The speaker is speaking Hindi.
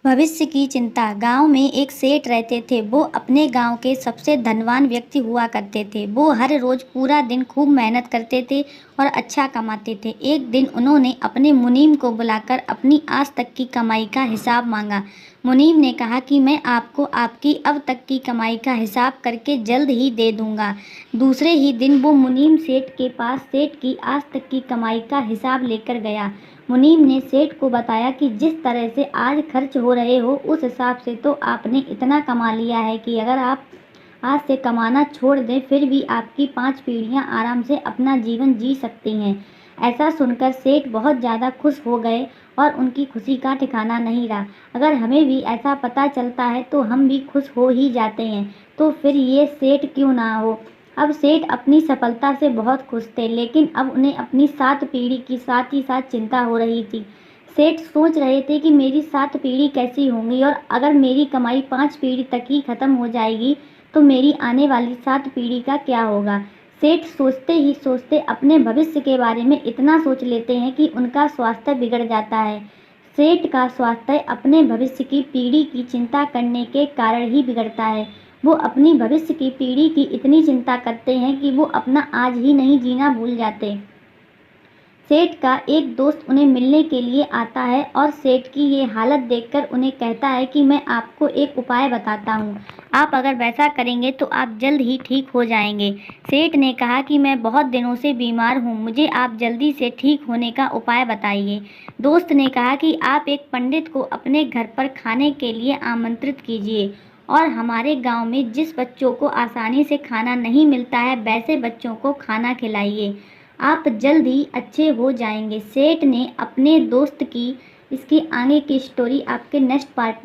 भविष्य की चिंता। गांव में एक सेठ रहते थे। वो अपने गांव के सबसे धनवान व्यक्ति हुआ करते थे। वो हर रोज पूरा दिन खूब मेहनत करते थे और अच्छा कमाते थे। एक दिन उन्होंने अपने मुनीम को बुलाकर अपनी आज तक की कमाई का हिसाब मांगा। मुनीम ने कहा कि मैं आपको आपकी अब तक की कमाई का हिसाब करके जल्द ही दे दूंगा। दूसरे ही दिन वो मुनीम सेठ के पास सेठ की आज तक की कमाई का हिसाब लेकर गया। मुनीम ने सेठ को बताया कि जिस तरह से आज खर्च हो रहे हो उस हिसाब से तो आपने इतना कमा लिया है कि अगर आप आज से कमाना छोड़ दें फिर भी आपकी 5 पीढ़ियां आराम से अपना जीवन जी सकती हैं। ऐसा सुनकर सेठ बहुत ज़्यादा खुश हो गए और उनकी खुशी का ठिकाना नहीं रहा। अगर हमें भी ऐसा पता चलता है तो हम भी खुश हो ही जाते हैं, तो फिर ये सेठ क्यों ना हो। अब सेठ अपनी सफलता से बहुत खुश थे, लेकिन अब उन्हें अपनी 7 पीढ़ी की साथ ही साथ चिंता हो रही थी। सेठ सोच रहे थे कि मेरी 7 पीढ़ी कैसी होंगी, और अगर मेरी कमाई 5 पीढ़ी तक ही खत्म हो जाएगी तो मेरी आने वाली 7 पीढ़ी का क्या होगा। सेठ सोचते ही सोचते अपने भविष्य के बारे में इतना सोच लेते हैं कि उनका स्वास्थ्य बिगड़ जाता है। सेठ का स्वास्थ्य अपने भविष्य की पीढ़ी की चिंता करने के कारण ही बिगड़ता है। वो अपनी भविष्य की पीढ़ी की इतनी चिंता करते हैं कि वो अपना आज ही नहीं जीना भूल जाते। सेठ का एक दोस्त उन्हें मिलने के लिए आता है और सेठ की ये हालत देखकर उन्हें कहता है कि मैं आपको एक उपाय बताता हूँ। आप अगर वैसा करेंगे तो आप जल्द ही ठीक हो जाएंगे। सेठ ने कहा कि मैं बहुत दिनों से बीमार हूँ, मुझे आप जल्दी से ठीक होने का उपाय बताइए। दोस्त ने कहा कि आप एक पंडित को अपने घर पर खाने के लिए आमंत्रित कीजिए और हमारे गांव में जिस बच्चों को आसानी से खाना नहीं मिलता है वैसे बच्चों को खाना खिलाइए। आप जल्द ही अच्छे हो जाएंगे। सेठ ने अपने दोस्त की इसकी आगे की स्टोरी आपके नेक्स्ट पार्ट में